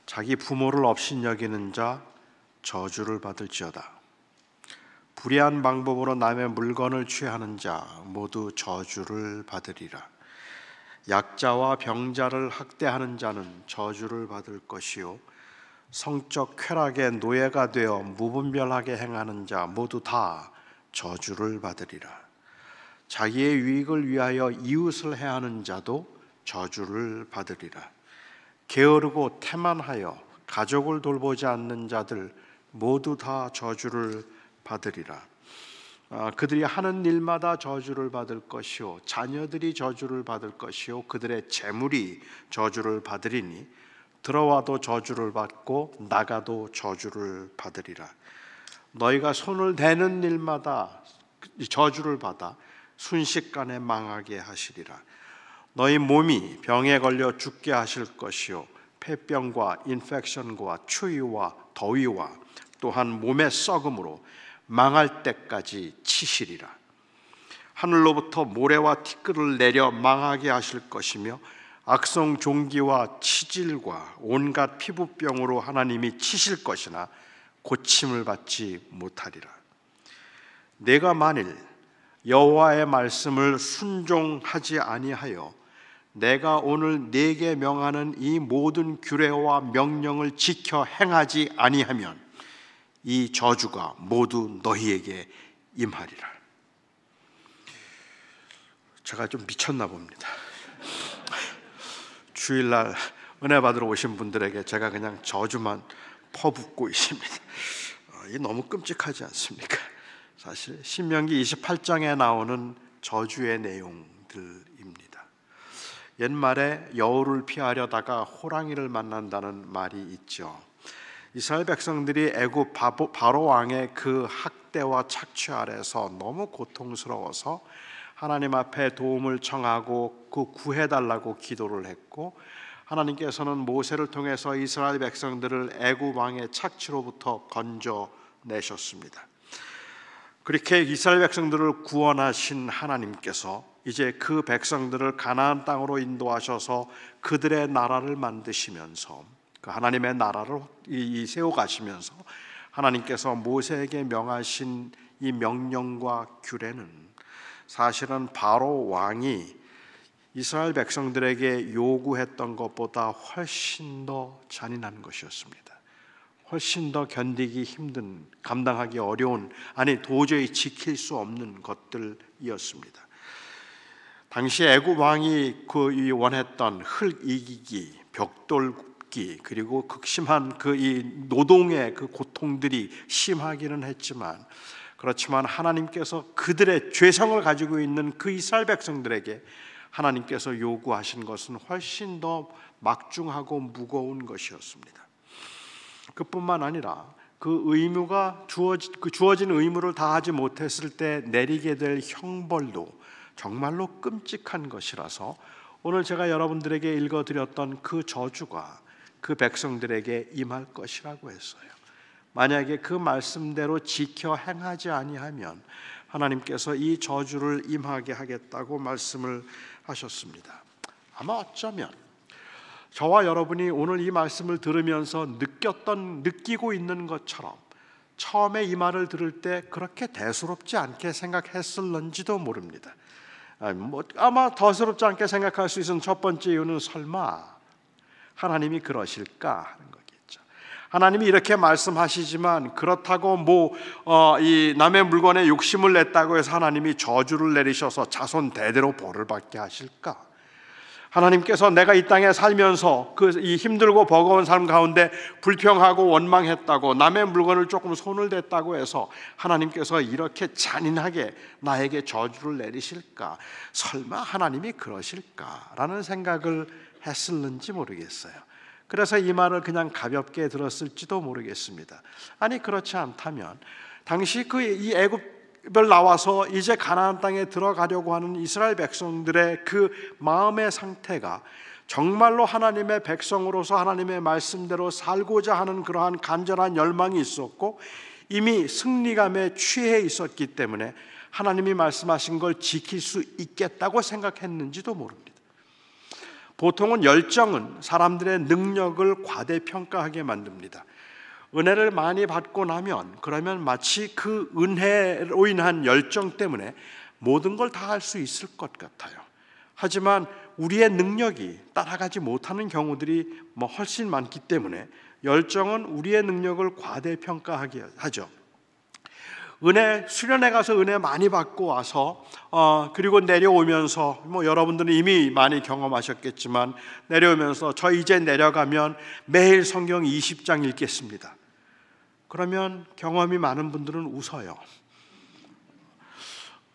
자기 부모를 업신여기는 자 저주를 받을지어다. 불의한 방법으로 남의 물건을 취하는 자 모두 저주를 받으리라. 약자와 병자를 학대하는 자는 저주를 받을 것이요, 성적 쾌락의 노예가 되어 무분별하게 행하는 자 모두 다 저주를 받으리라. 자기의 유익을 위하여 이웃을 해하는 자도 저주를 받으리라. 게으르고 태만하여 가족을 돌보지 않는 자들 모두 다 저주를 받으리라. 그들이 하는 일마다 저주를 받을 것이요, 자녀들이 저주를 받을 것이요, 그들의 재물이 저주를 받으리니 들어와도 저주를 받고 나가도 저주를 받으리라. 너희가 손을 대는 일마다 저주를 받아 순식간에 망하게 하시리라. 너희 몸이 병에 걸려 죽게 하실 것이요, 폐병과 인펙션과 추위와 더위와 또한 몸의 썩음으로 망할 때까지 치시리라. 하늘로부터 모래와 티끌을 내려 망하게 하실 것이며 악성 종기와 치질과 온갖 피부병으로 하나님이 치실 것이나 고침을 받지 못하리라. 내가 만일 여호와의 말씀을 순종하지 아니하여 내가 오늘 네게 명하는 이 모든 규례와 명령을 지켜 행하지 아니하면 이 저주가 모두 너희에게 임하리라. 제가 좀 미쳤나 봅니다. 주일날 은혜 받으러 오신 분들에게 제가 그냥 저주만 퍼붓고 있습니다. 이게 너무 끔찍하지 않습니까? 사실 신명기 28장에 나오는 저주의 내용들입니다. 옛말에 여우를 피하려다가 호랑이를 만난다는 말이 있죠. 이스라엘 백성들이 애굽 바로 왕의 그 학대와 착취 아래서 너무 고통스러워서 하나님 앞에 도움을 청하고 그 구해달라고 기도를 했고, 하나님께서는 모세를 통해서 이스라엘 백성들을 애굽 왕의 착취로부터 건져내셨습니다. 그렇게 이스라엘 백성들을 구원하신 하나님께서 이제 그 백성들을 가나안 땅으로 인도하셔서 그들의 나라를 만드시면서 그 하나님의 나라를 세워가시면서 하나님께서 모세에게 명하신 이 명령과 규례는 사실은 바로 왕이 이스라엘 백성들에게 요구했던 것보다 훨씬 더 잔인한 것이었습니다. 훨씬 더 견디기 힘든, 감당하기 어려운, 아니 도저히 지킬 수 없는 것들이었습니다. 당시 애굽 왕이 원했던 흙 이기기, 벽돌 굽기, 그리고 극심한 이 노동의 그 고통들이 심하기는 했지만, 그렇지만 하나님께서 그들의 죄성을 가지고 있는 그 이스라엘 백성들에게 하나님께서 요구하신 것은 훨씬 더 막중하고 무거운 것이었습니다. 그뿐만 아니라 그 의무가 주어진 의무를 다하지 못했을 때 내리게 될 형벌도 정말로 끔찍한 것이라서 오늘 제가 여러분들에게 읽어드렸던 그 저주가 그 백성들에게 임할 것이라고 했어요. 만약에 그 말씀대로 지켜 행하지 아니하면 하나님께서 이 저주를 임하게 하겠다고 말씀을 하셨습니다. 아마 어쩌면 저와 여러분이 오늘 이 말씀을 들으면서 느끼고 있는 것처럼 처음에 이 말을 들을 때 그렇게 대수롭지 않게 생각했을런지도 모릅니다. 아마 대수롭지 않게 생각할 수 있는 첫 번째 이유는 설마 하나님이 그러실까 하는 거겠죠. 하나님이 이렇게 말씀하시지만 그렇다고 이 남의 물건에 욕심을 냈다고 해서 하나님이 저주를 내리셔서 자손 대대로 벌을 받게 하실까? 하나님께서 내가 이 땅에 살면서 이 힘들고 버거운 삶 가운데 불평하고 원망했다고 남의 물건을 조금 손을 댔다고 해서 하나님께서 이렇게 잔인하게 나에게 저주를 내리실까? 설마 하나님이 그러실까라는 생각을 했을는지 모르겠어요. 그래서 이 말을 그냥 가볍게 들었을지도 모르겠습니다. 아니 그렇지 않다면 당시 이 애굽을 나와서 이제 가나안 땅에 들어가려고 하는 이스라엘 백성들의 그 마음의 상태가 정말로 하나님의 백성으로서 하나님의 말씀대로 살고자 하는 그러한 간절한 열망이 있었고 이미 승리감에 취해 있었기 때문에 하나님이 말씀하신 걸 지킬 수 있겠다고 생각했는지도 모릅니다. 보통은 열정은 사람들의 능력을 과대평가하게 만듭니다. 은혜를 많이 받고 나면 그러면 마치 그 은혜로 인한 열정 때문에 모든 걸 다 할 수 있을 것 같아요. 하지만 우리의 능력이 따라가지 못하는 경우들이 훨씬 많기 때문에 열정은 우리의 능력을 과대평가하게 하죠. 수련회 가서 은혜 많이 받고 와서 그리고 내려오면서 여러분들은 이미 많이 경험하셨겠지만 내려오면서 저 이제 내려가면 매일 성경 20장 읽겠습니다. 그러면 경험이 많은 분들은 웃어요.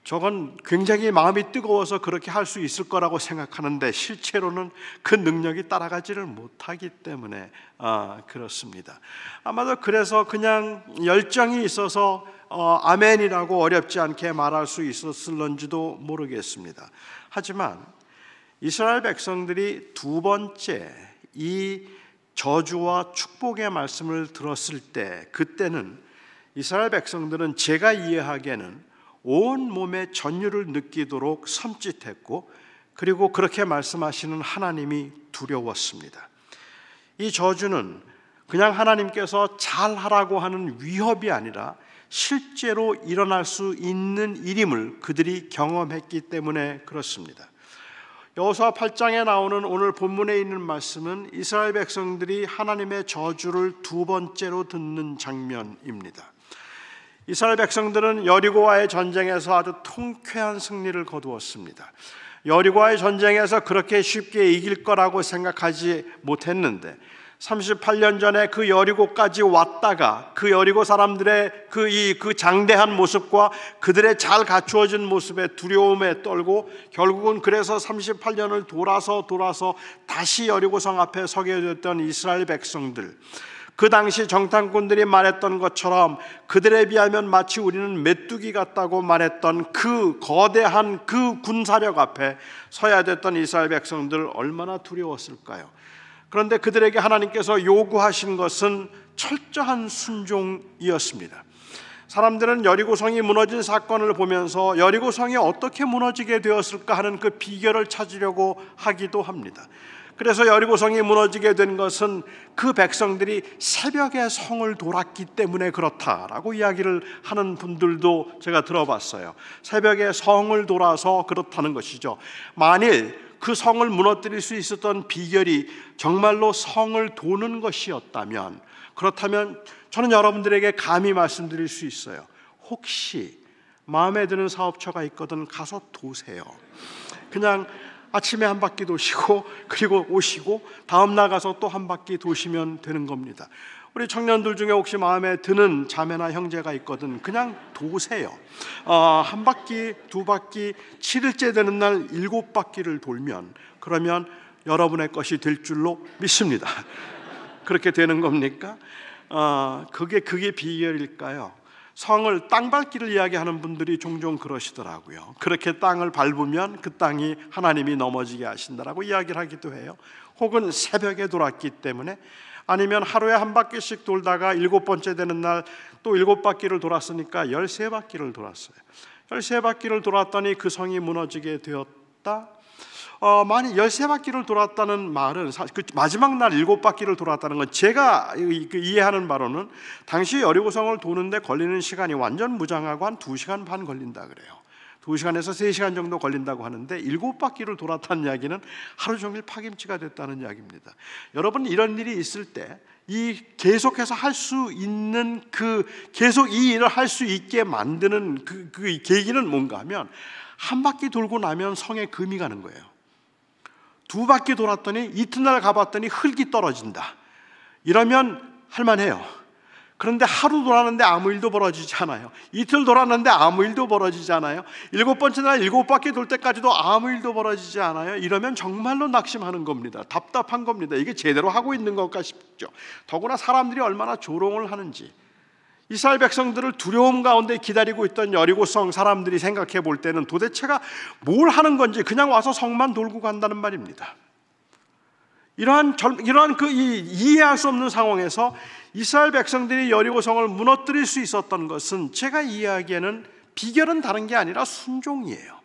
저건 굉장히 마음이 뜨거워서 그렇게 할 수 있을 거라고 생각하는데 실제로는 그 능력이 따라가지를 못하기 때문에 그렇습니다. 아마도 그래서 그냥 열정이 있어서 아멘이라고 어렵지 않게 말할 수 있었을런지도 모르겠습니다. 하지만 이스라엘 백성들이 두 번째 이 저주와 축복의 말씀을 들었을 때 그때는 이스라엘 백성들은 제가 이해하기에는 온 몸의 전율을 느끼도록 섬찟했고 그리고 그렇게 말씀하시는 하나님이 두려웠습니다. 이 저주는 그냥 하나님께서 잘하라고 하는 위협이 아니라 실제로 일어날 수 있는 일임을 그들이 경험했기 때문에 그렇습니다. 여호수아 8장에 나오는 오늘 본문에 있는 말씀은 이스라엘 백성들이 하나님의 저주를 두 번째로 듣는 장면입니다. 이스라엘 백성들은 여리고와의 전쟁에서 아주 통쾌한 승리를 거두었습니다. 여리고와의 전쟁에서 그렇게 쉽게 이길 거라고 생각하지 못했는데 38년 전에 그 여리고까지 왔다가 그 여리고 사람들의 그 장대한 모습과 그들의 잘 갖추어진 모습에 두려움에 떨고 결국은 그래서 38년을 돌아서 다시 여리고성 앞에 서게 됐던 이스라엘 백성들, 그 당시 정탐꾼들이 말했던 것처럼 그들에 비하면 마치 우리는 메뚜기 같다고 말했던 그 거대한 그 군사력 앞에 서야 됐던 이스라엘 백성들 얼마나 두려웠을까요? 그런데 그들에게 하나님께서 요구하신 것은 철저한 순종이었습니다. 사람들은 여리고성이 무너진 사건을 보면서 여리고성이 어떻게 무너지게 되었을까 하는 그 비결을 찾으려고 하기도 합니다. 그래서 여리고성이 무너지게 된 것은 그 백성들이 새벽에 성을 돌았기 때문에 그렇다라고 이야기를 하는 분들도 제가 들어봤어요. 새벽에 성을 돌아서 그렇다는 것이죠. 만일 그 성을 무너뜨릴 수 있었던 비결이 정말로 성을 도는 것이었다면, 그렇다면 저는 여러분들에게 감히 말씀드릴 수 있어요. 혹시 마음에 드는 사업처가 있거든 가서 도세요. 그냥 아침에 한 바퀴 도시고 그리고 오시고 다음 날 가서 또 한 바퀴 도시면 되는 겁니다. 우리 청년들 중에 혹시 마음에 드는 자매나 형제가 있거든 그냥 도세요. 한 바퀴, 두 바퀴, 7일째 되는 날 7바퀴를 돌면 그러면 여러분의 것이 될 줄로 믿습니다. 그렇게 되는 겁니까? 그게 비결일까요? 성을 땅밟기를 이야기하는 분들이 종종 그러시더라고요. 그렇게 땅을 밟으면 그 땅이 하나님이 넘어지게 하신다라고 이야기를 하기도 해요. 혹은 새벽에 돌았기 때문에, 아니면 하루에 한 바퀴씩 돌다가 7번째 되는 날 또 7바퀴를 돌았으니까 13바퀴를 돌았어요. 13바퀴를 돌았더니 그 성이 무너지게 되었다. 만약 13바퀴를 돌았다는 말은 그 마지막 날 7바퀴를 돌았다는 건 제가 이해하는 바로는 당시 여리고성을 도는데 걸리는 시간이 완전 무장하고 한 2시간 반 걸린다 그래요. 2시간에서 3시간 정도 걸린다고 하는데 7바퀴를 돌았다는 이야기는 하루 종일 파김치가 됐다는 이야기입니다. 여러분, 이런 일이 있을 때 이 계속해서 할 수 있는 계속 이 일을 할 수 있게 만드는 그 계기는 뭔가 하면 한 바퀴 돌고 나면 성에 금이 가는 거예요. 2바퀴 돌았더니 이튿날 가봤더니 흙이 떨어진다. 이러면 할만해요. 그런데 하루 돌았는데 아무 일도 벌어지지 않아요. 이틀 돌았는데 아무 일도 벌어지지 않아요. 7번째 날 7바퀴 돌 때까지도 아무 일도 벌어지지 않아요. 이러면 정말로 낙심하는 겁니다. 답답한 겁니다. 이게 제대로 하고 있는 것까 싶죠. 더구나 사람들이 얼마나 조롱을 하는지. 이스라엘 백성들을 두려움 가운데 기다리고 있던 여리고성 사람들이 생각해 볼 때는 도대체가 뭘 하는 건지 그냥 와서 성만 돌고 간다는 말입니다. 이러한 이해할 수 없는 상황에서 이스라엘 백성들이 여리고성을 무너뜨릴 수 있었던 것은 제가 이해하기에는 비결은 다른 게 아니라 순종이에요.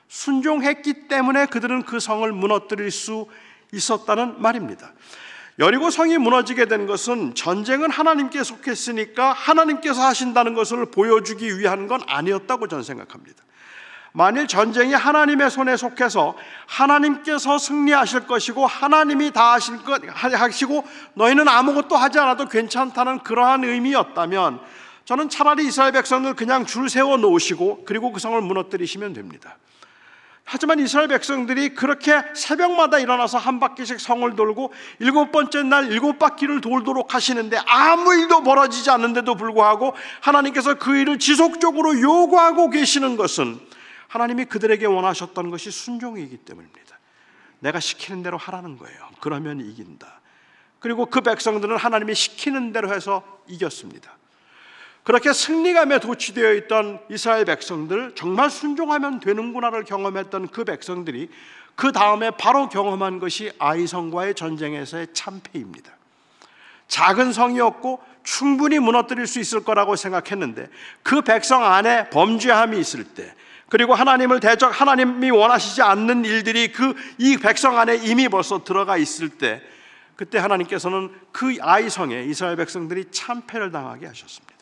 순종했기 때문에 그들은 그 성을 무너뜨릴 수 있었다는 말입니다. 여리고 성이 무너지게 된 것은 전쟁은 하나님께 속했으니까 하나님께서 하신다는 것을 보여주기 위한 건 아니었다고 저는 생각합니다. 만일 전쟁이 하나님의 손에 속해서 하나님께서 승리하실 것이고 하나님이 다 하시고 너희는 아무것도 하지 않아도 괜찮다는 그러한 의미였다면 저는 차라리 이스라엘 백성을 그냥 줄 세워 놓으시고 그리고 그 성을 무너뜨리시면 됩니다. 하지만 이스라엘 백성들이 그렇게 새벽마다 일어나서 한 바퀴씩 성을 돌고 7번째 날 7바퀴를 돌도록 하시는데 아무 일도 벌어지지 않는데도 불구하고 하나님께서 그 일을 지속적으로 요구하고 계시는 것은 하나님이 그들에게 원하셨던 것이 순종이기 때문입니다. 내가 시키는 대로 하라는 거예요. 그러면 이긴다. 그리고 그 백성들은 하나님이 시키는 대로 해서 이겼습니다. 그렇게 승리감에 도취되어 있던 이스라엘 백성들, 정말 순종하면 되는구나를 경험했던 그 백성들이 그 다음에 바로 경험한 것이 아이성과의 전쟁에서의 참패입니다. 작은 성이었고 충분히 무너뜨릴 수 있을 거라고 생각했는데 그 백성 안에 범죄함이 있을 때, 그리고 하나님이 원하시지 않는 일들이 이 백성 안에 이미 벌써 들어가 있을 때, 그때 하나님께서는 그 아이성에 이스라엘 백성들이 참패를 당하게 하셨습니다.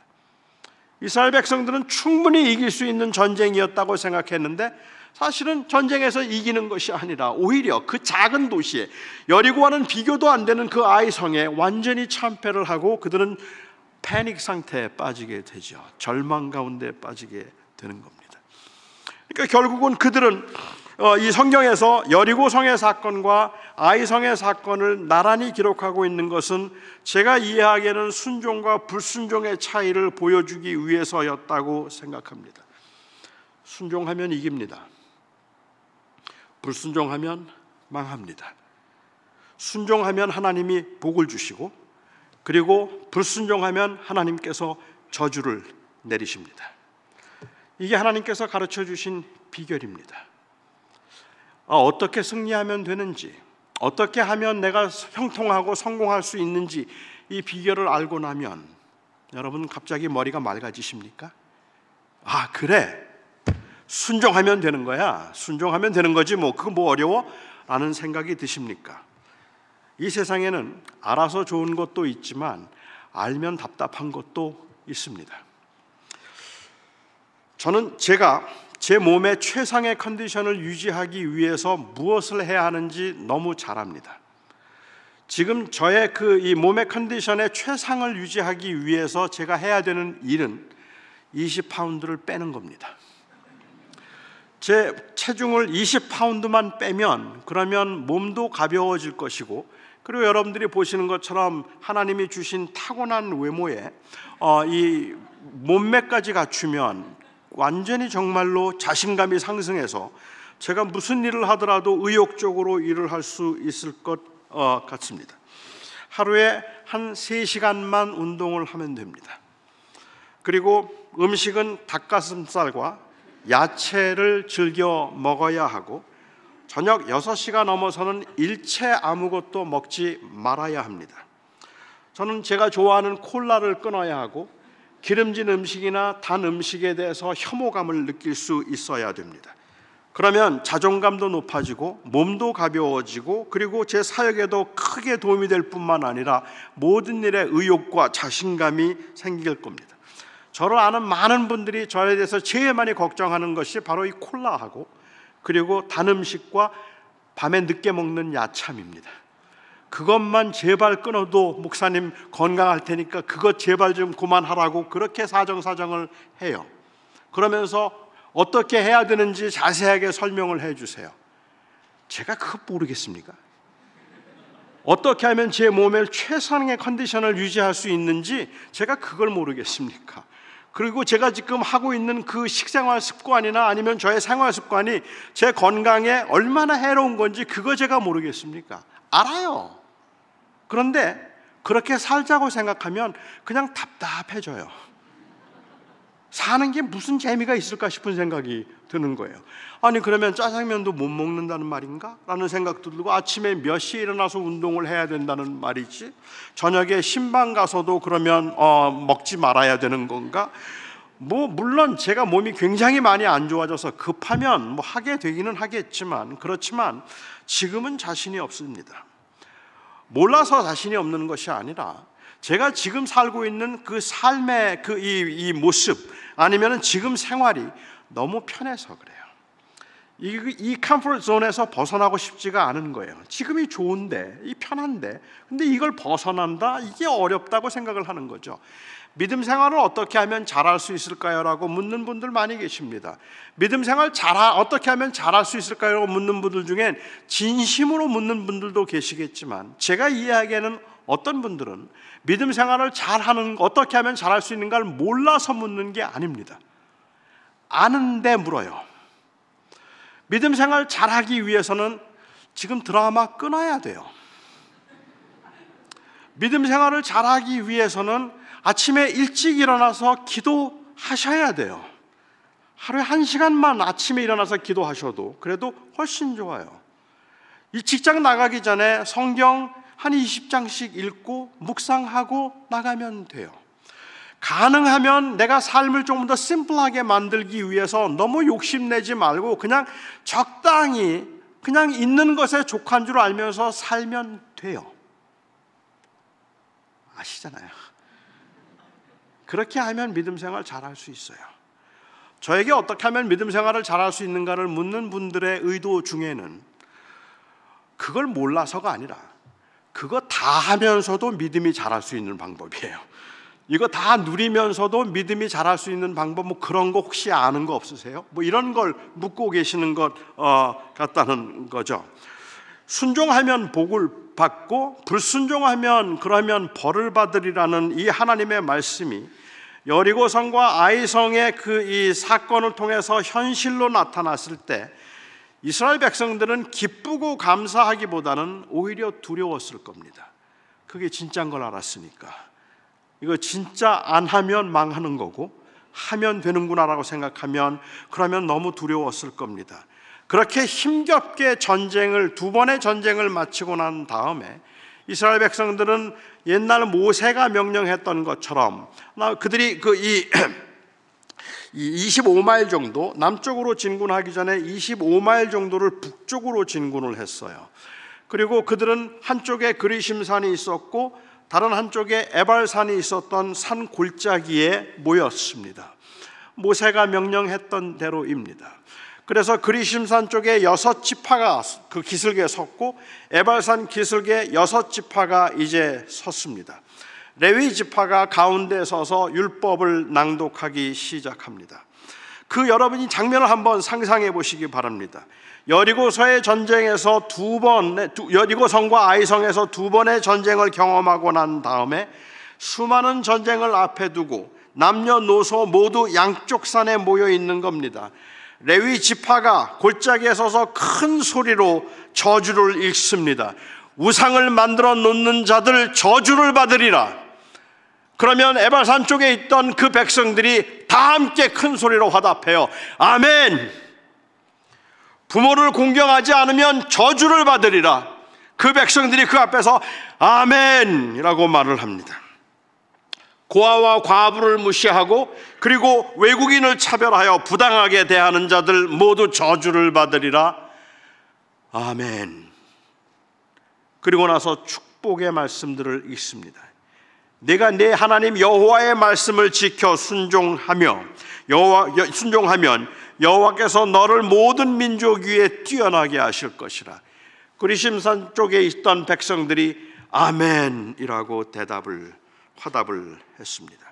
이스라엘 백성들은 충분히 이길 수 있는 전쟁이었다고 생각했는데 사실은 전쟁에서 이기는 것이 아니라 오히려 그 작은 도시에, 여리고와는 비교도 안 되는 그 아이성에 완전히 참패를 하고 그들은 패닉 상태에 빠지게 되죠. 절망 가운데 빠지게 되는 겁니다. 그러니까 결국은 그들은 이 성경에서 여리고 성의 사건과 아이성의 사건을 나란히 기록하고 있는 것은 제가 이해하기에는 순종과 불순종의 차이를 보여주기 위해서였다고 생각합니다. 순종하면 이깁니다. 불순종하면 망합니다. 순종하면 하나님이 복을 주시고, 그리고 불순종하면 하나님께서 저주를 내리십니다. 이게 하나님께서 가르쳐 주신 비결입니다. 어떻게 승리하면 되는지, 어떻게 하면 내가 형통하고 성공할 수 있는지 이 비결을 알고 나면 여러분 갑자기 머리가 맑아지십니까? 아, 그래, 순종하면 되는 거야, 순종하면 되는 거지 뭐 그거 뭐 어려워? 라는 생각이 드십니까? 이 세상에는 알아서 좋은 것도 있지만 알면 답답한 것도 있습니다. 저는 제가 제 몸의 최상의 컨디션을 유지하기 위해서 무엇을 해야 하는지 너무 잘 압니다. 지금 저의 이 몸의 컨디션의 최상을 유지하기 위해서 제가 해야 되는 일은 20파운드를 빼는 겁니다. 제 체중을 20파운드만 빼면 그러면 몸도 가벼워질 것이고, 그리고 여러분들이 보시는 것처럼 하나님이 주신 타고난 외모에 이 몸매까지 갖추면 완전히 정말로 자신감이 상승해서 제가 무슨 일을 하더라도 의욕적으로 일을 할 수 있을 것 같습니다. 하루에 한 3시간만 운동을 하면 됩니다. 그리고 음식은 닭가슴살과 야채를 즐겨 먹어야 하고 저녁 6시가 넘어서는 일체 아무것도 먹지 말아야 합니다. 저는 제가 좋아하는 콜라를 끊어야 하고 기름진 음식이나 단 음식에 대해서 혐오감을 느낄 수 있어야 됩니다. 그러면 자존감도 높아지고 몸도 가벼워지고 그리고 제 사역에도 크게 도움이 될 뿐만 아니라 모든 일에 의욕과 자신감이 생길 겁니다. 저를 아는 많은 분들이 저에 대해서 제일 많이 걱정하는 것이 바로 이 콜라하고 그리고 단 음식과 밤에 늦게 먹는 야참입니다. 그것만 제발 끊어도 목사님 건강할 테니까 그것 제발 좀 그만하라고 그렇게 사정사정을 해요. 그러면서 어떻게 해야 되는지 자세하게 설명을 해주세요. 제가 그거 모르겠습니까? 어떻게 하면 제 몸의 최상의 컨디션을 유지할 수 있는지 제가 그걸 모르겠습니까? 그리고 제가 지금 하고 있는 그 식생활 습관이나 아니면 저의 생활 습관이 제 건강에 얼마나 해로운 건지 그거 제가 모르겠습니까? 알아요. 그런데 그렇게 살자고 생각하면 그냥 답답해져요. 사는 게 무슨 재미가 있을까 싶은 생각이 드는 거예요. 아니 그러면 짜장면도 못 먹는다는 말인가? 라는 생각도 들고 아침에 몇 시에 일어나서 운동을 해야 된다는 말이지? 저녁에 신방 가서도 그러면 먹지 말아야 되는 건가? 물론 제가 몸이 굉장히 많이 안 좋아져서 급하면 하게 되기는 하겠지만, 그렇지만 지금은 자신이 없습니다. 몰라서 자신이 없는 것이 아니라 제가 지금 살고 있는 그 삶의 이 모습, 아니면 지금 생활이 너무 편해서 그래요. 이 컴포트 존에서 벗어나고 싶지가 않은 거예요. 지금이 좋은데, 이 편한데, 근데 이걸 벗어난다? 이게 어렵다고 생각을 하는 거죠. 믿음 생활을 어떻게 하면 잘할 수 있을까요? 라고 묻는 분들 많이 계십니다. 믿음 생활 어떻게 하면 잘할 수 있을까요? 라고 묻는 분들 중엔 진심으로 묻는 분들도 계시겠지만, 제가 이해하기에는 어떤 분들은 믿음 생활을 어떻게 하면 잘할 수 있는가를 몰라서 묻는 게 아닙니다. 아는데 물어요. 믿음 생활 잘하기 위해서는 지금 드라마 끊어야 돼요. 믿음 생활을 잘하기 위해서는 아침에 일찍 일어나서 기도하셔야 돼요. 하루에 1시간만 아침에 일어나서 기도하셔도 그래도 훨씬 좋아요. 이 직장 나가기 전에 성경 한 20장씩 읽고 묵상하고 나가면 돼요. 가능하면 내가 삶을 조금 더 심플하게 만들기 위해서 너무 욕심내지 말고 그냥 적당히 그냥 있는 것에 족한 줄 알면서 살면 돼요. 아시잖아요. 그렇게 하면 믿음 생활 잘할 수 있어요. 저에게 어떻게 하면 믿음 생활을 잘할 수 있는가를 묻는 분들의 의도 중에는 그걸 몰라서가 아니라 그거 다 하면서도 믿음이 자랄 수 있는 방법이에요. 이거 다 누리면서도 믿음이 자랄 수 있는 방법, 그런 거 혹시 아는 거 없으세요? 이런 걸 묻고 계시는 것 같다는 거죠. 순종하면 복을 받고 불순종하면 그러면 벌을 받으리라는 이 하나님의 말씀이 여리고성과 아이성의 이 사건을 통해서 현실로 나타났을 때 이스라엘 백성들은 기쁘고 감사하기보다는 오히려 두려웠을 겁니다. 그게 진짜인 걸 알았으니까. 이거 진짜 안 하면 망하는 거고 하면 되는구나라고 생각하면 그러면 너무 두려웠을 겁니다. 그렇게 힘겹게 두 번의 전쟁을 마치고 난 다음에 이스라엘 백성들은 옛날 모세가 명령했던 것처럼 그들이 이 25마일 정도 남쪽으로 진군하기 전에 25마일 정도를 북쪽으로 진군을 했어요. 그리고 그들은 한쪽에 그리심산이 있었고 다른 한쪽에 에발산이 있었던 산 골짜기에 모였습니다. 모세가 명령했던 대로입니다. 그래서 그리심산 쪽에 6지파가 그 기슭에 섰고 에발산 기슭에 6지파가 이제 섰습니다. 레위 지파가 가운데 서서 율법을 낭독하기 시작합니다. 여러분이 장면을 한번 상상해 보시기 바랍니다. 여리고성의 전쟁에서 여리고성과 아이성에서 2번의 전쟁을 경험하고 난 다음에 수많은 전쟁을 앞에 두고 남녀노소 모두 양쪽 산에 모여 있는 겁니다. 레위 지파가 골짜기에 서서 큰 소리로 저주를 읽습니다. 우상을 만들어 놓는 자들 저주를 받으리라. 그러면 에발산 쪽에 있던 그 백성들이 다 함께 큰 소리로 화답해요. 아멘. 부모를 공경하지 않으면 저주를 받으리라. 그 백성들이 그 앞에서 아멘이라고 말을 합니다. 고아와 과부를 무시하고 그리고 외국인을 차별하여 부당하게 대하는 자들 모두 저주를 받으리라. 아멘. 그리고 나서 축복의 말씀들을 읽습니다. 내가 내 하나님 여호와의 말씀을 지켜 순종하면 여호와께서 너를 모든 민족 위에 뛰어나게 하실 것이라. 그리심산 쪽에 있던 백성들이 아멘이라고 화답을 했습니다.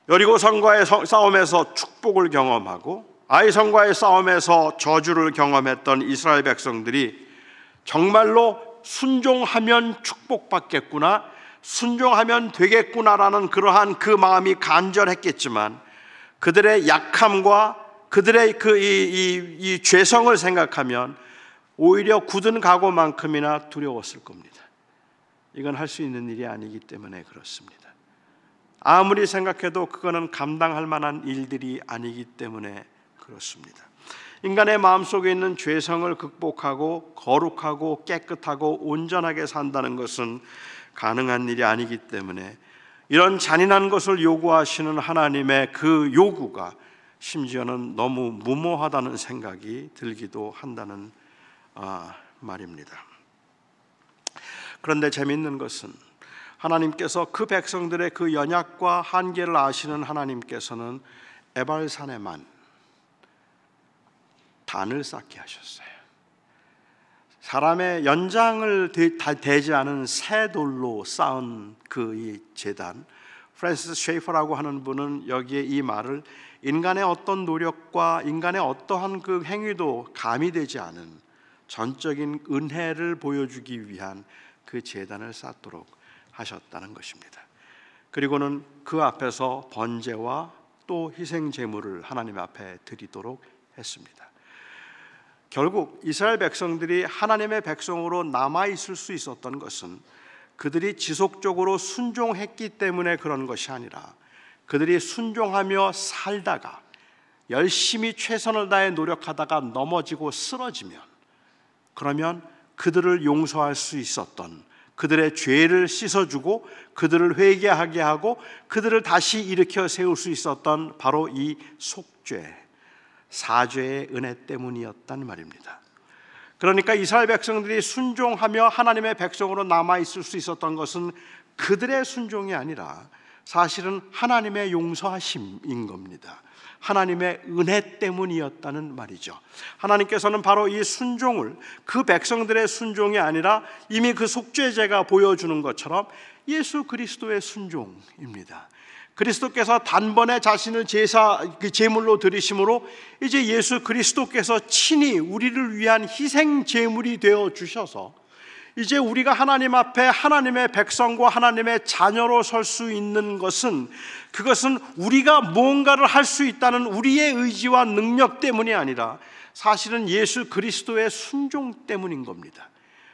여리고성과의 싸움에서 축복을 경험하고 아이성과의 싸움에서 저주를 경험했던 이스라엘 백성들이 정말로 순종하면 축복받겠구나, 순종하면 되겠구나라는 그러한 그 마음이 간절했겠지만 그들의 약함과 그들의 이 죄성을 생각하면 오히려 굳은 각오만큼이나 두려웠을 겁니다. 이건 할 수 있는 일이 아니기 때문에 그렇습니다. 아무리 생각해도 그거는 감당할 만한 일들이 아니기 때문에 그렇습니다. 인간의 마음속에 있는 죄성을 극복하고 거룩하고 깨끗하고 온전하게 산다는 것은 가능한 일이 아니기 때문에 이런 잔인한 것을 요구하시는 하나님의 그 요구가 심지어는 너무 무모하다는 생각이 들기도 한다는 말입니다. 그런데 재미있는 것은 하나님께서 그 백성들의 그 연약과 한계를 아시는 하나님께서는 에발산에만 단을 쌓게 하셨어요. 사람의 연장을 대지 않은 새 돌로 쌓은 그 이 제단, 프랜시스 쉐이퍼라고 하는 분은 여기에 이 말을 인간의 어떤 노력과 인간의 어떠한 그 행위도 가미되지 않은 전적인 은혜를 보여주기 위한 그 제단을 쌓도록 하셨다는 것입니다. 그리고는 그 앞에서 번제와 또 희생 제물을 하나님 앞에 드리도록 했습니다. 결국 이스라엘 백성들이 하나님의 백성으로 남아 있을 수 있었던 것은 그들이 지속적으로 순종했기 때문에 그런 것이 아니라 그들이 순종하며 살다가 열심히 최선을 다해 노력하다가 넘어지고 쓰러지면, 그러면 그들을 용서할 수 있었던, 그들의 죄를 씻어주고 그들을 회개하게 하고 그들을 다시 일으켜 세울 수 있었던 바로 이 속죄, 사죄의 은혜 때문이었단 말입니다. 그러니까 이스라엘 백성들이 순종하며 하나님의 백성으로 남아있을 수 있었던 것은 그들의 순종이 아니라 사실은 하나님의 용서하심인 겁니다. 하나님의 은혜 때문이었다는 말이죠. 하나님께서는 바로 이 순종을, 그 백성들의 순종이 아니라 이미 그 속죄제가 보여주는 것처럼 예수 그리스도의 순종입니다. 그리스도께서 단번에 자신을 제물로 드리심으로 이제 예수 그리스도께서 친히 우리를 위한 희생 제물이 되어 주셔서 이제 우리가 하나님 앞에 하나님의 백성과 하나님의 자녀로 설 수 있는 것은, 그것은 우리가 무언가를 할 수 있다는 우리의 의지와 능력 때문이 아니라 사실은 예수 그리스도의 순종 때문인 겁니다.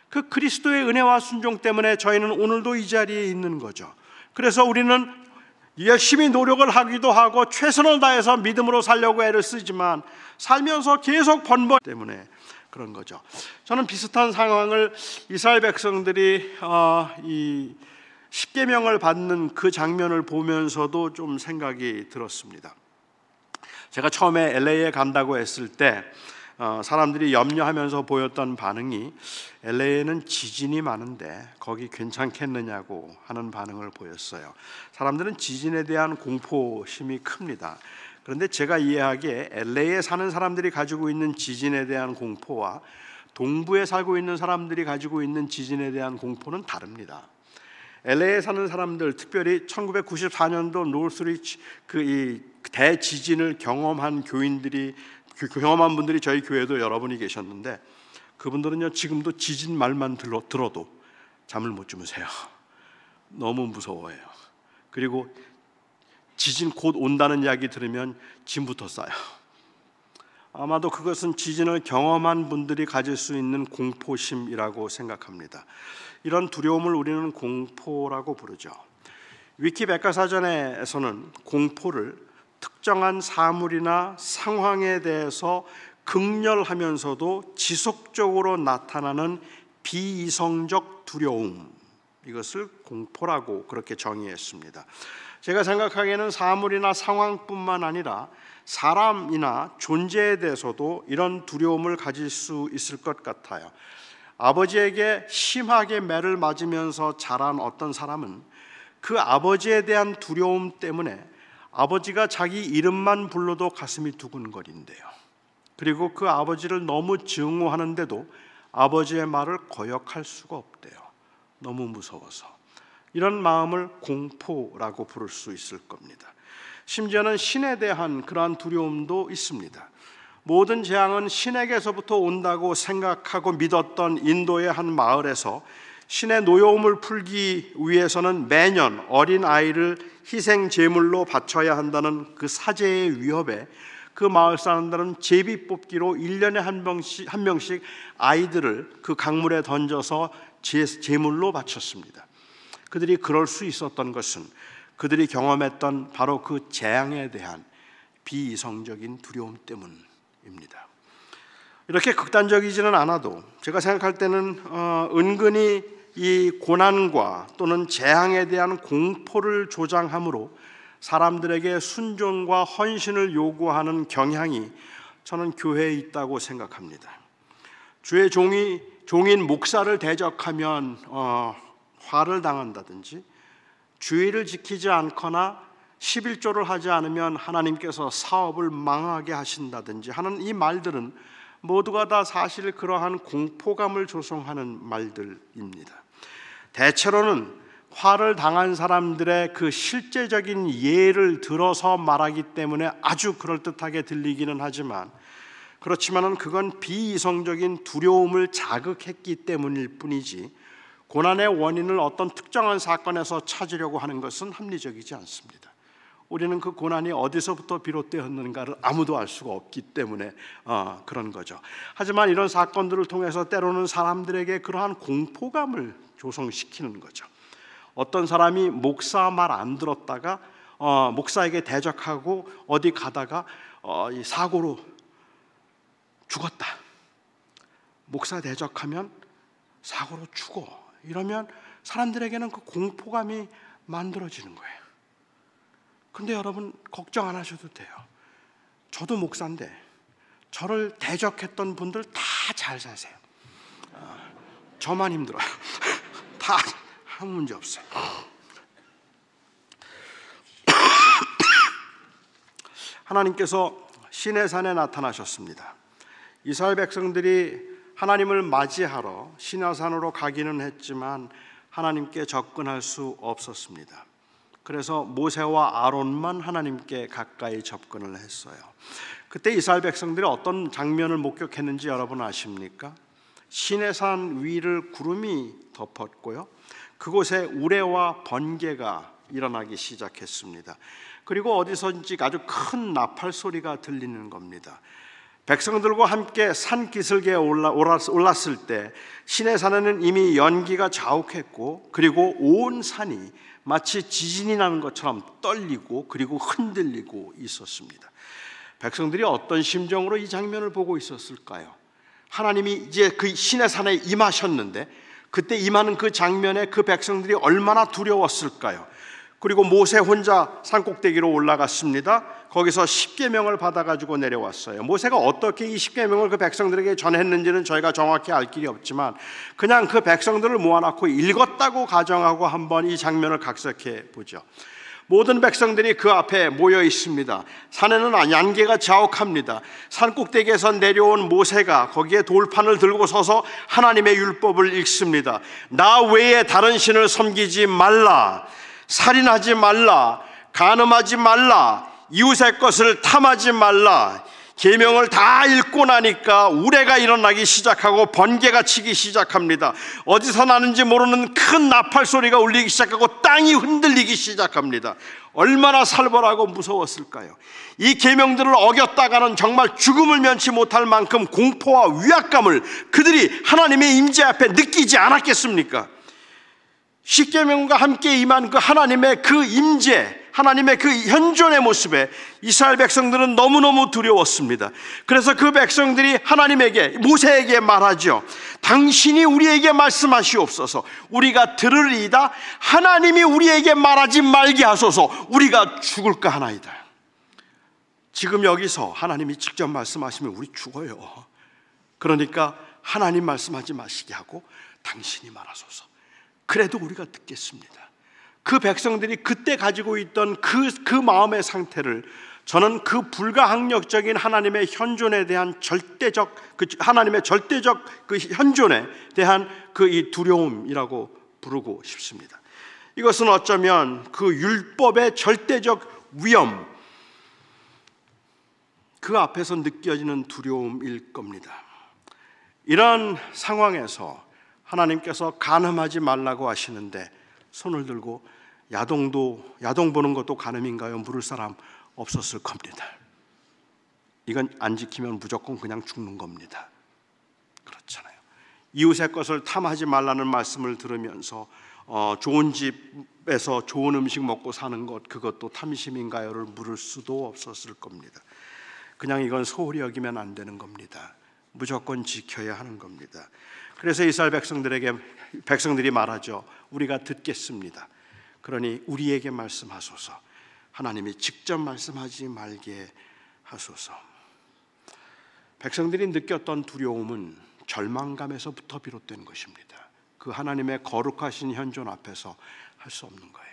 그 그리스도의 은혜와 순종 때문에 저희는 오늘도 이 자리에 있는 거죠. 그래서 우리는 열심히 노력을 하기도 하고 최선을 다해서 믿음으로 살려고 애를 쓰지만 살면서 계속 번번 때문에 그런 거죠. 저는 비슷한 상황을 이스라엘 백성들이 이 십계명을 받는 그 장면을 보면서도 좀 생각이 들었습니다. 제가 처음에 LA에 간다고 했을 때 사람들이 염려하면서 보였던 반응이 LA에는 지진이 많은데 거기 괜찮겠느냐고 하는 반응을 보였어요. 사람들은 지진에 대한 공포심이 큽니다. 그런데 제가 이해하기에 LA에 사는 사람들이 가지고 있는 지진에 대한 공포와 동부에 살고 있는 사람들이 가지고 있는 지진에 대한 공포는 다릅니다. LA에 사는 사람들, 특별히 1994년도 노스리치 이 대지진을 경험한 경험한 분들이 저희 교회도 여러분이 계셨는데, 그분들은요 지금도 지진 말만 들어도 잠을 못 주무세요. 너무 무서워해요. 그리고 지진 곧 온다는 이야기 들으면 짐부터 싸요. 아마도 그것은 지진을 경험한 분들이 가질 수 있는 공포심이라고 생각합니다. 이런 두려움을 우리는 공포라고 부르죠. 위키백과사전에서는 공포를 특정한 사물이나 상황에 대해서 극렬하면서도 지속적으로 나타나는 비이성적 두려움, 이것을 공포라고 그렇게 정의했습니다. 제가 생각하기에는 사물이나 상황뿐만 아니라 사람이나 존재에 대해서도 이런 두려움을 가질 수 있을 것 같아요. 아버지에게 심하게 매를 맞으면서 자란 어떤 사람은 그 아버지에 대한 두려움 때문에 아버지가 자기 이름만 불러도 가슴이 두근거린대요. 그리고 그 아버지를 너무 증오하는데도 아버지의 말을 거역할 수가 없대요. 너무 무서워서. 이런 마음을 공포라고 부를 수 있을 겁니다. 심지어는 신에 대한 그러한 두려움도 있습니다. 모든 재앙은 신에게서부터 온다고 생각하고 믿었던 인도의 한 마을에서 신의 노여움을 풀기 위해서는 매년 어린 아이를 희생 제물로 바쳐야 한다는 그 사제의 위협에 그 마을 사람들은 제비 뽑기로 1년에 한 명씩 아이들을 그 강물에 던져서 제물로 바쳤습니다. 그들이 그럴 수 있었던 것은 그들이 경험했던 바로 그 재앙에 대한 비이성적인 두려움 때문입니다. 이렇게 극단적이지는 않아도 제가 생각할 때는 은근히 이 고난과 또는 재앙에 대한 공포를 조장함으로 사람들에게 순종과 헌신을 요구하는 경향이 저는 교회에 있다고 생각합니다. 주의 종인 목사를 대적하면 화를 당한다든지, 주의를 지키지 않거나 11조를 하지 않으면 하나님께서 사업을 망하게 하신다든지 하는 이 말들은 모두가 다 사실 그러한 공포감을 조성하는 말들입니다. 대체로는 화를 당한 사람들의 그 실제적인 예를 들어서 말하기 때문에 아주 그럴듯하게 들리기는 하지만, 그렇지만은 그건 비이성적인 두려움을 자극했기 때문일 뿐이지 고난의 원인을 어떤 특정한 사건에서 찾으려고 하는 것은 합리적이지 않습니다. 우리는 그 고난이 어디서부터 비롯되었는가를 아무도 알 수가 없기 때문에 그런 거죠. 하지만 이런 사건들을 통해서 때로는 사람들에게 그러한 공포감을 조성시키는 거죠. 어떤 사람이 목사 말 안 들었다가 목사에게 대적하고 어디 가다가 이 사고로 죽었다. 목사 대적하면 사고로 죽어. 이러면 사람들에게는 그 공포감이 만들어지는 거예요. 근데 여러분 걱정 안 하셔도 돼요. 저도 목사인데 저를 대적했던 분들 다 잘 사세요. 저만 힘들어요. 다 아무 문제 없어요. 하나님께서 시내산에 나타나셨습니다. 이스라엘 백성들이 하나님을 맞이하러 시내산으로 가기는 했지만 하나님께 접근할 수 없었습니다. 그래서 모세와 아론만 하나님께 가까이 접근을 했어요. 그때 이스라엘 백성들이 어떤 장면을 목격했는지 여러분 아십니까? 시내산 위를 구름이 덮었고요, 그곳에 우레와 번개가 일어나기 시작했습니다. 그리고 어디선지 아주 큰 나팔 소리가 들리는 겁니다. 백성들과 함께 산 기슭에 올랐을 때 시내산에는 이미 연기가 자욱했고, 그리고 온 산이 마치 지진이 나는 것처럼 떨리고 그리고 흔들리고 있었습니다. 백성들이 어떤 심정으로 이 장면을 보고 있었을까요? 하나님이 이제 그 시내산에 임하셨는데 그때 임하는 그 장면에 그 백성들이 얼마나 두려웠을까요? 그리고 모세 혼자 산꼭대기로 올라갔습니다. 거기서 십계명을 받아가지고 내려왔어요. 모세가 어떻게 이 십계명을 그 백성들에게 전했는지는 저희가 정확히 알 길이 없지만 그냥 그 백성들을 모아놓고 읽었다고 가정하고 한번 이 장면을 각색해 보죠. 모든 백성들이 그 앞에 모여 있습니다. 산에는 안개가 자욱합니다. 산꼭대기에서 내려온 모세가 거기에 돌판을 들고 서서 하나님의 율법을 읽습니다. 나 외에 다른 신을 섬기지 말라, 살인하지 말라, 간음하지 말라, 이웃의 것을 탐하지 말라. 계명을 다 읽고 나니까 우레가 일어나기 시작하고 번개가 치기 시작합니다. 어디서 나는지 모르는 큰 나팔 소리가 울리기 시작하고 땅이 흔들리기 시작합니다. 얼마나 살벌하고 무서웠을까요? 이 계명들을 어겼다가는 정말 죽음을 면치 못할 만큼 공포와 위압감을 그들이 하나님의 임재 앞에 느끼지 않았겠습니까? 십계명과 함께 임한 그 하나님의 그 임재, 하나님의 그 현존의 모습에 이스라엘 백성들은 너무너무 두려웠습니다. 그래서 그 백성들이 하나님에게, 모세에게 말하죠. 당신이 우리에게 말씀하시옵소서. 우리가 들으리이다. 하나님이 우리에게 말하지 말게 하소서. 우리가 죽을까 하나이다. 지금 여기서 하나님이 직접 말씀하시면 우리 죽어요. 그러니까 하나님 말씀하지 마시게 하고 당신이 말하소서. 그래도 우리가 듣겠습니다. 그 백성들이 그때 가지고 있던 그 마음의 상태를 저는 그 불가항력적인 하나님의 현존에 대한 하나님의 절대적 그 현존에 대한 그 이 두려움이라고 부르고 싶습니다. 이것은 어쩌면 그 율법의 절대적 위험, 그 앞에서 느껴지는 두려움일 겁니다. 이런 상황에서 하나님께서 간음하지 말라고 하시는데 손을 들고 야동 보는 것도 간음인가요? 물을 사람 없었을 겁니다. 이건 안 지키면 무조건 그냥 죽는 겁니다. 그렇잖아요. 이웃의 것을 탐하지 말라는 말씀을 들으면서 좋은 집에서 좋은 음식 먹고 사는 것, 그것도 탐심인가요를 물을 수도 없었을 겁니다. 그냥 이건 소홀히 여기면 안 되는 겁니다. 무조건 지켜야 하는 겁니다. 그래서 이스라엘 백성들이 말하죠. 우리가 듣겠습니다. 그러니 우리에게 말씀하소서. 하나님이 직접 말씀하지 말게 하소서. 백성들이 느꼈던 두려움은 절망감에서부터 비롯된 것입니다. 그 하나님의 거룩하신 현존 앞에서 할 수 없는 거예요.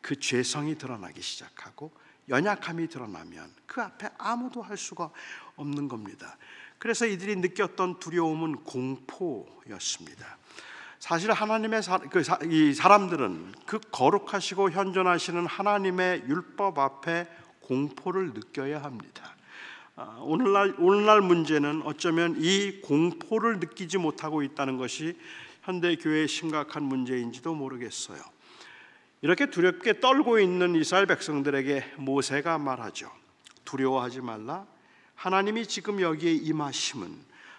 그 죄성이 드러나기 시작하고 연약함이 드러나면 그 앞에 아무도 할 수가 없는 겁니다. 그래서 이들이 느꼈던 두려움은 공포였습니다. 사실 하나님의 이 사람들은 그 거룩하시고 현존하시는 하나님의 율법 앞에 공포를 느껴야 합니다. 오늘날 문제는 어쩌면 이 공포를 느끼지 못하고 있다는 것이 현대 교회의 심각한 문제인지도 모르겠어요. 이렇게 두렵게 떨고 있는 이스라엘 백성들에게 모세가 말하죠. 두려워하지 말라. 하나님이 지금 여기에 임하심은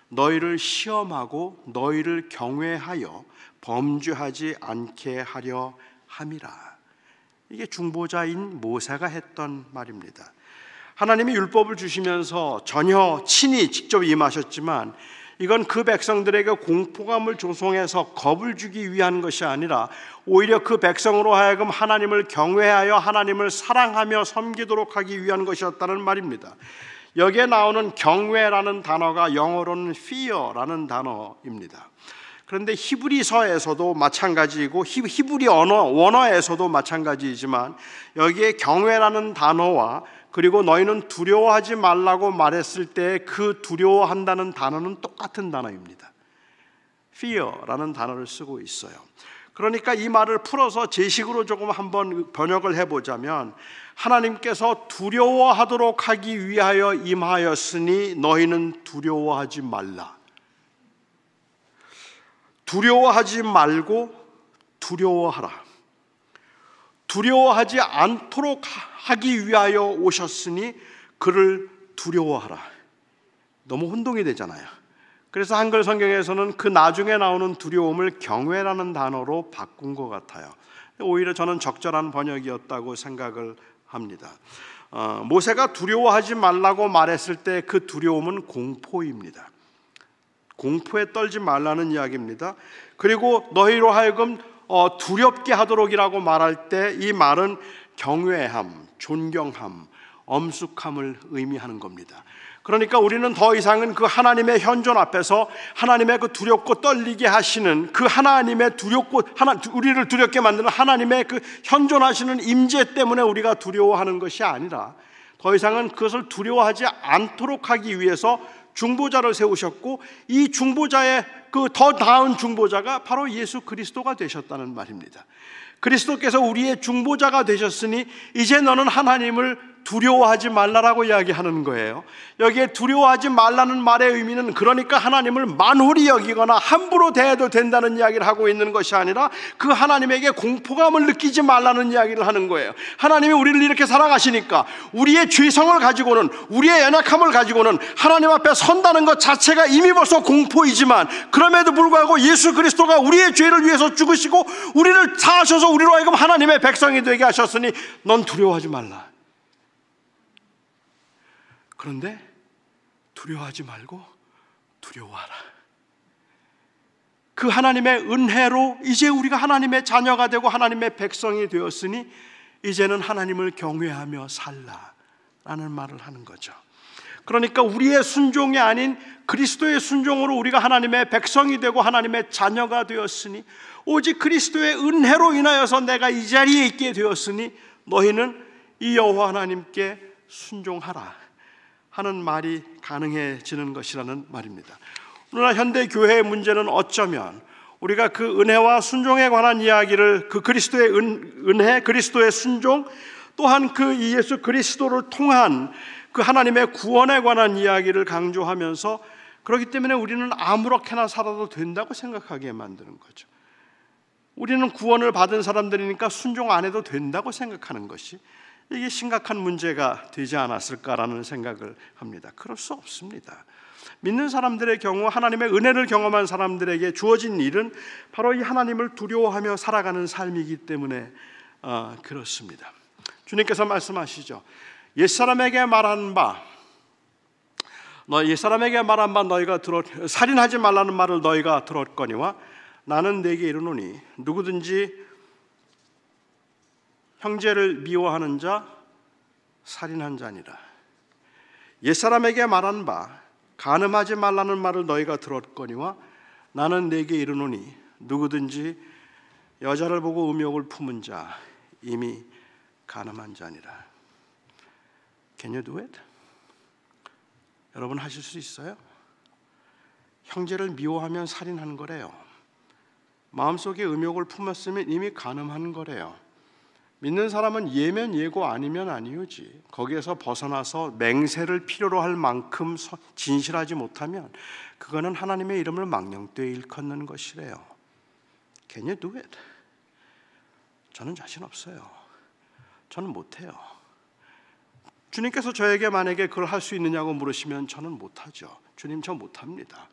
너희를 시험하고 너희를 경외하여 범죄하지 않게 하려 함이라. 이게 중보자인 모세가 했던 말입니다. 하나님이 율법을 주시면서 전혀 친히 직접 임하셨지만 이건 그 백성들에게 공포감을 조성해서 겁을 주기 위한 것이 아니라 오히려 그 백성으로 하여금 하나님을 경외하여 하나님을 사랑하며 섬기도록 하기 위한 것이었다는 말입니다. 여기에 나오는 경외라는 단어가 영어로는 fear라는 단어입니다. 그런데 히브리서에서도 마찬가지이고 히브리 원어에서도 마찬가지이지만 여기에 경외라는 단어와 그리고 너희는 두려워하지 말라고 말했을 때 그 두려워한다는 단어는 똑같은 단어입니다. fear라는 단어를 쓰고 있어요. 그러니까 이 말을 풀어서 제식으로 조금 한번 번역을 해보자면 하나님께서 두려워하도록 하기 위하여 임하였으니 너희는 두려워하지 말라. 두려워하지 말고 두려워하라. 두려워하지 않도록 하기 위하여 오셨으니 그를 두려워하라. 너무 혼동이 되잖아요. 그래서 한글 성경에서는 그 나중에 나오는 두려움을 경외라는 단어로 바꾼 것 같아요. 오히려 저는 적절한 번역이었다고 생각을 합니다. 모세가 두려워하지 말라고 말했을 때 그 두려움은 공포입니다. 공포에 떨지 말라는 이야기입니다. 그리고 너희로 하여금 두렵게 하도록이라고 말할 때 이 말은 경외함, 존경함, 엄숙함을 의미하는 겁니다. 그러니까 우리는 더 이상은 그 하나님의 현존 앞에서 하나님의 그 두렵고 떨리게 하시는 그 하나님의 우리를 두렵게 만드는 하나님의 그 현존하시는 임재 때문에 우리가 두려워하는 것이 아니라 더 이상은 그것을 두려워하지 않도록 하기 위해서 중보자를 세우셨고 이 중보자의 그 더 나은 중보자가 바로 예수 그리스도가 되셨다는 말입니다. 그리스도께서 우리의 중보자가 되셨으니 이제 너는 하나님을 두려워하지 말라라고 이야기하는 거예요. 여기에 두려워하지 말라는 말의 의미는 그러니까 하나님을 만홀히 여기거나 함부로 대해도 된다는 이야기를 하고 있는 것이 아니라 그 하나님에게 공포감을 느끼지 말라는 이야기를 하는 거예요. 하나님이 우리를 이렇게 사랑하시니까 우리의 죄성을 가지고는 우리의 연약함을 가지고는 하나님 앞에 선다는 것 자체가 이미 벌써 공포이지만 그럼에도 불구하고 예수 그리스도가 우리의 죄를 위해서 죽으시고 우리를 사하셔서 우리로 하여금 하나님의 백성이 되게 하셨으니 넌 두려워하지 말라. 그런데 두려워하지 말고 두려워하라. 그 하나님의 은혜로 이제 우리가 하나님의 자녀가 되고 하나님의 백성이 되었으니 이제는 하나님을 경외하며 살라라는 말을 하는 거죠. 그러니까 우리의 순종이 아닌 그리스도의 순종으로 우리가 하나님의 백성이 되고 하나님의 자녀가 되었으니 오직 그리스도의 은혜로 인하여서 내가 이 자리에 있게 되었으니 너희는 이 여호와 하나님께 순종하라 하는 말이 가능해지는 것이라는 말입니다. 오늘날 현대 교회의 문제는 어쩌면 우리가 그 은혜와 순종에 관한 이야기를 그 그리스도의 은혜, 그리스도의 순종 또한 그 예수 그리스도를 통한 그 하나님의 구원에 관한 이야기를 강조하면서 그렇기 때문에 우리는 아무렇게나 살아도 된다고 생각하게 만드는 거죠. 우리는 구원을 받은 사람들이니까 순종 안 해도 된다고 생각하는 것이 이게 심각한 문제가 되지 않았을까라는 생각을 합니다. 그럴 수 없습니다. 믿는 사람들의 경우 하나님의 은혜를 경험한 사람들에게 주어진 일은 바로 이 하나님을 두려워하며 살아가는 삶이기 때문에 그렇습니다. 주님께서 말씀하시죠. 옛사람에게 말한 바 너 옛사람에게 말한 바 너희가 살인하지 말라는 말을 너희가 들었거니와 나는 네게 이르노니 누구든지 형제를 미워하는 자 살인한 자니라. 옛사람에게 말한 바 간음하지 말라는 말을 너희가 들었거니와 나는 네게 이르노니 누구든지 여자를 보고 음욕을 품은 자 이미 간음한 자니라. Can you do it? 여러분 하실 수 있어요? 형제를 미워하면 살인한 거래요. 마음속에 음욕을 품었으면 이미 간음한 거래요. 믿는 사람은 예면 예고 아니면 아니오지. 거기에서 벗어나서 맹세를 필요로 할 만큼 진실하지 못하면 그거는 하나님의 이름을 망령되이 일컫는 것이래요. Can you do it? 저는 자신 없어요. 저는 못해요. 주님께서 저에게 만약에 그걸 할 수 있느냐고 물으시면 저는 못하죠. 주님, 저 못합니다.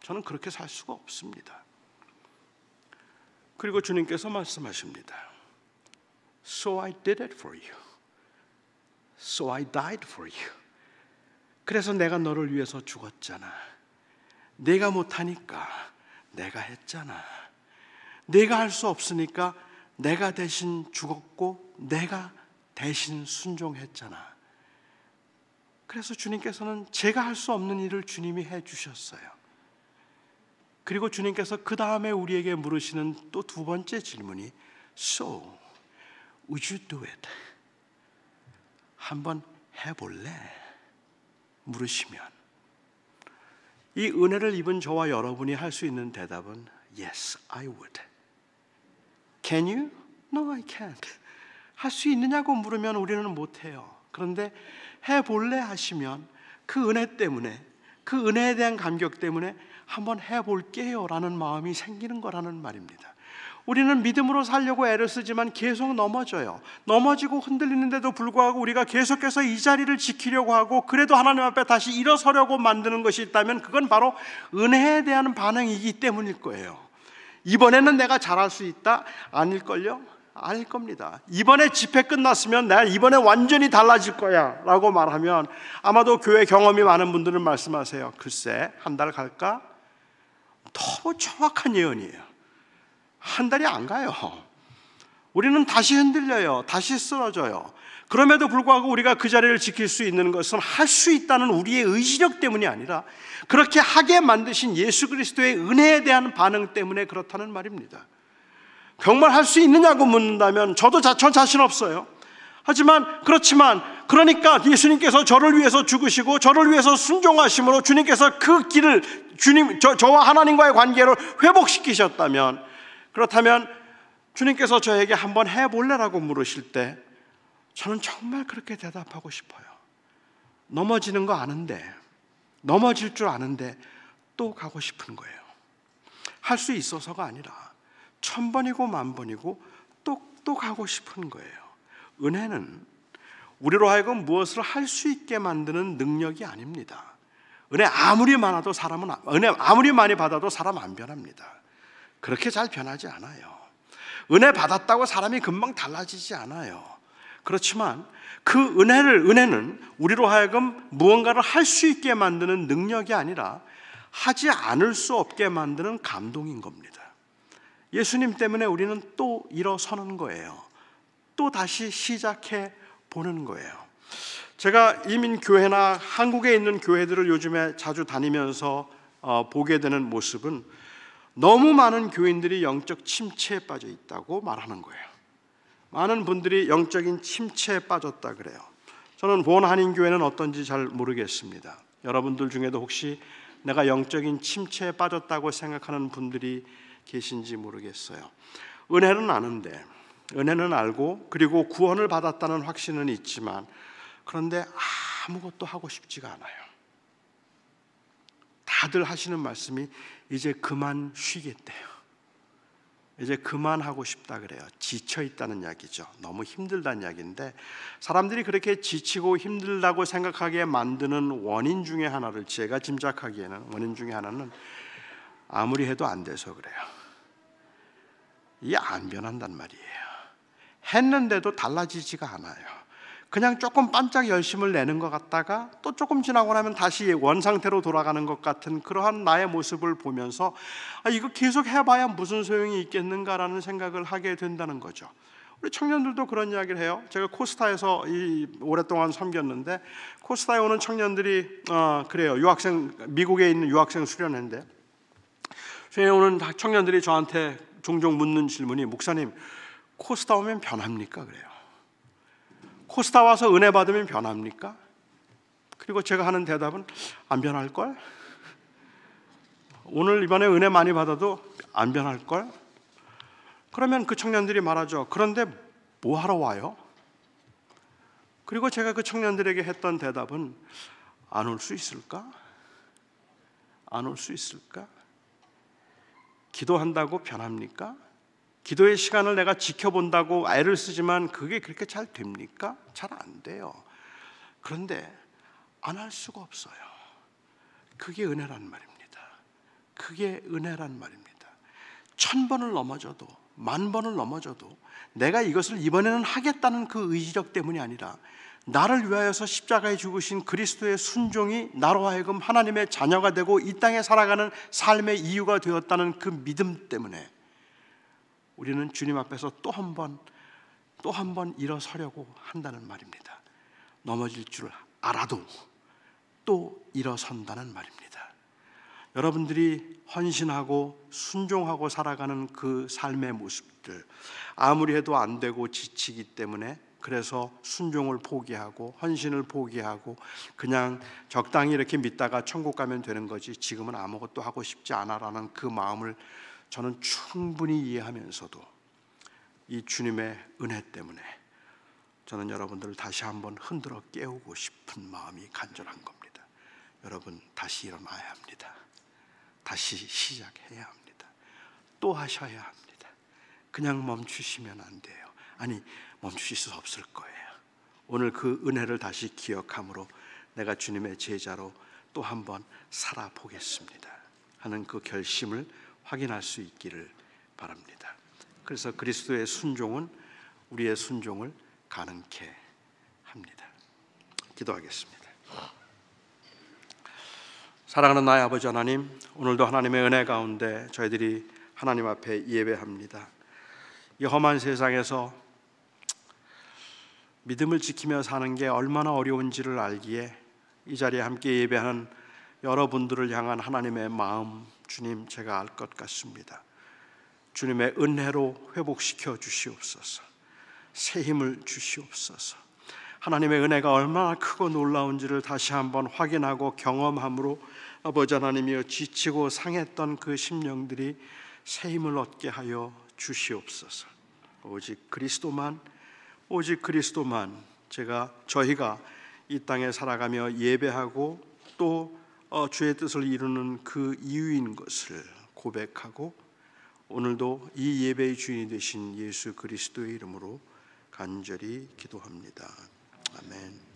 저는 그렇게 살 수가 없습니다. 그리고 주님께서 말씀하십니다. So I did it for you. So I died for you. 그래서 내가 너를 위해서 죽었잖아. 내가 못하니까 내가 했잖아. 내가 할 수 없으니까 내가 대신 죽었고 내가 대신 순종했잖아. 그래서 주님께서는 제가 할 수 없는 일을 주님이 해주셨어요. 그리고 주님께서 그 다음에 우리에게 물으시는 또 두 번째 질문이 So, would you do it? 한번 해볼래? 물으시면 이 은혜를 입은 저와 여러분이 할 수 있는 대답은 Yes, I would. Can you? No, I can't. 할 수 있느냐고 물으면 우리는 못해요. 그런데 해볼래 하시면 그 은혜 때문에, 그 은혜에 대한 감격 때문에 한번 해볼게요 라는 마음이 생기는 거라는 말입니다. 우리는 믿음으로 살려고 애를 쓰지만 계속 넘어져요. 넘어지고 흔들리는데도 불구하고 우리가 계속해서 이 자리를 지키려고 하고 그래도 하나님 앞에 다시 일어서려고 만드는 것이 있다면 그건 바로 은혜에 대한 반응이기 때문일 거예요. 이번에는 내가 잘할 수 있다? 아닐걸요? 아닐 겁니다. 이번에 집회 끝났으면 내가 이번에 완전히 달라질 거야 라고 말하면 아마도 교회 경험이 많은 분들은 말씀하세요. 글쎄 한 달 갈까? 너무 정확한 예언이에요. 한 달이 안 가요. 우리는 다시 흔들려요. 다시 쓰러져요. 그럼에도 불구하고 우리가 그 자리를 지킬 수 있는 것은 할 수 있다는 우리의 의지력 때문이 아니라 그렇게 하게 만드신 예수 그리스도의 은혜에 대한 반응 때문에 그렇다는 말입니다. 정말 할 수 있느냐고 묻는다면 저도 전 자신 없어요. 그렇지만 그러니까 예수님께서 저를 위해서 죽으시고 저를 위해서 순종하심으로 주님께서 그 길을 저와 하나님과의 관계를 회복시키셨다면, 그렇다면 주님께서 저에게 한번 해볼래라고 물으실 때 저는 정말 그렇게 대답하고 싶어요. 넘어지는 거 아는데, 넘어질 줄 아는데 또 가고 싶은 거예요. 할 수 있어서가 아니라 1000번이고 10,000번이고 또 가고 싶은 거예요. 은혜는 우리로 하여금 무엇을 할 수 있게 만드는 능력이 아닙니다. 은혜 아무리 많아도 은혜 아무리 많이 받아도 사람 안 변합니다. 그렇게 잘 변하지 않아요. 은혜 받았다고 사람이 금방 달라지지 않아요. 그렇지만 그 은혜는 우리로 하여금 무언가를 할 수 있게 만드는 능력이 아니라 하지 않을 수 없게 만드는 감동인 겁니다. 예수님 때문에 우리는 또 일어서는 거예요. 또 다시 시작해 보는 거예요. 제가 이민교회나 한국에 있는 교회들을 요즘에 자주 다니면서 보게 되는 모습은 너무 많은 교인들이 영적 침체에 빠져 있다고 말하는 거예요. 많은 분들이 영적인 침체에 빠졌다 그래요. 저는 본한인교회는 어떤지 잘 모르겠습니다. 여러분들 중에도 혹시 내가 영적인 침체에 빠졌다고 생각하는 분들이 계신지 모르겠어요. 은혜는 아는데, 은혜는 알고 그리고 구원을 받았다는 확신은 있지만 그런데 아무것도 하고 싶지가 않아요. 다들 하시는 말씀이 이제 그만 쉬겠대요. 이제 그만하고 싶다 그래요. 지쳐 있다는 이야기죠. 너무 힘들다는 이야기인데, 사람들이 그렇게 지치고 힘들다고 생각하게 만드는 원인 중에 하나를 제가 짐작하기에는, 원인 중에 하나는 아무리 해도 안 돼서 그래요. 이게 안 변한단 말이에요. 했는데도 달라지지가 않아요. 그냥 조금 반짝 열심을 내는 것 같다가 또 조금 지나고 나면 다시 원상태로 돌아가는 것 같은 그러한 나의 모습을 보면서 이거 계속 해봐야 무슨 소용이 있겠는가라는 생각을 하게 된다는 거죠. 우리 청년들도 그런 이야기를 해요. 제가 코스타에서 오랫동안 섬겼는데 코스타에 오는 청년들이 그래요. 미국에 있는 유학생 수련회인데 수련회 오는 청년들이 저한테 종종 묻는 질문이, 목사님 코스타 오면 변합니까? 그래요. 코스타 와서 은혜 받으면 변합니까? 그리고 제가 하는 대답은 안 변할걸? 오늘 이번에 은혜 많이 받아도 안 변할걸? 그러면 그 청년들이 말하죠. 그런데 뭐 하러 와요? 그리고 제가 그 청년들에게 했던 대답은 안 올 수 있을까? 안 올 수 있을까? 기도한다고 변합니까? 기도의 시간을 내가 지켜본다고 애를 쓰지만 그게 그렇게 잘 됩니까? 잘 안 돼요. 그런데 안 할 수가 없어요. 그게 은혜란 말입니다. 그게 은혜란 말입니다. 1000번을 넘어져도 10,000번을 넘어져도 내가 이것을 이번에는 하겠다는 그 의지력 때문이 아니라 나를 위하여서 십자가에 죽으신 그리스도의 순종이 나로 하여금 하나님의 자녀가 되고 이 땅에 살아가는 삶의 이유가 되었다는 그 믿음 때문에 우리는 주님 앞에서 또 한 번 일어서려고 한다는 말입니다. 넘어질 줄 알아도 또 일어선다는 말입니다. 여러분들이 헌신하고 순종하고 살아가는 그 삶의 모습들, 아무리 해도 안 되고 지치기 때문에 그래서 순종을 포기하고 헌신을 포기하고 그냥 적당히 이렇게 믿다가 천국 가면 되는 거지 지금은 아무것도 하고 싶지 않아라는 그 마음을 저는 충분히 이해하면서도 이 주님의 은혜 때문에 저는 여러분들을 다시 한번 흔들어 깨우고 싶은 마음이 간절한 겁니다. 여러분, 다시 일어나야 합니다. 다시 시작해야 합니다. 또 하셔야 합니다. 그냥 멈추시면 안 돼요. 아니, 멈추실 수 없을 거예요. 오늘 그 은혜를 다시 기억함으로 내가 주님의 제자로 또 한번 살아보겠습니다 하는 그 결심을 확인할 수 있기를 바랍니다. 그래서 그리스도의 순종은 우리의 순종을 가능케 합니다. 기도하겠습니다. 사랑하는 나의 아버지 하나님, 오늘도 하나님의 은혜 가운데 저희들이 하나님 앞에 예배합니다. 이 험한 세상에서 믿음을 지키며 사는 게 얼마나 어려운지를 알기에 이 자리에 함께 예배하는 여러분들을 향한 하나님의 마음, 주님, 제가 알 것 같습니다. 주님의 은혜로 회복시켜 주시옵소서. 새 힘을 주시옵소서. 하나님의 은혜가 얼마나 크고 놀라운지를 다시 한번 확인하고 경험함으로 아버지 하나님이여 지치고 상했던 그 심령들이 새 힘을 얻게 하여 주시옵소서. 오직 그리스도만 저희가 이 땅에 살아가며 예배하고 또 주의 뜻을 이루는 그 이유인 것을 고백하고 오늘도 이 예배의 주인이 되신 예수 그리스도의 이름으로 간절히 기도합니다. 아멘.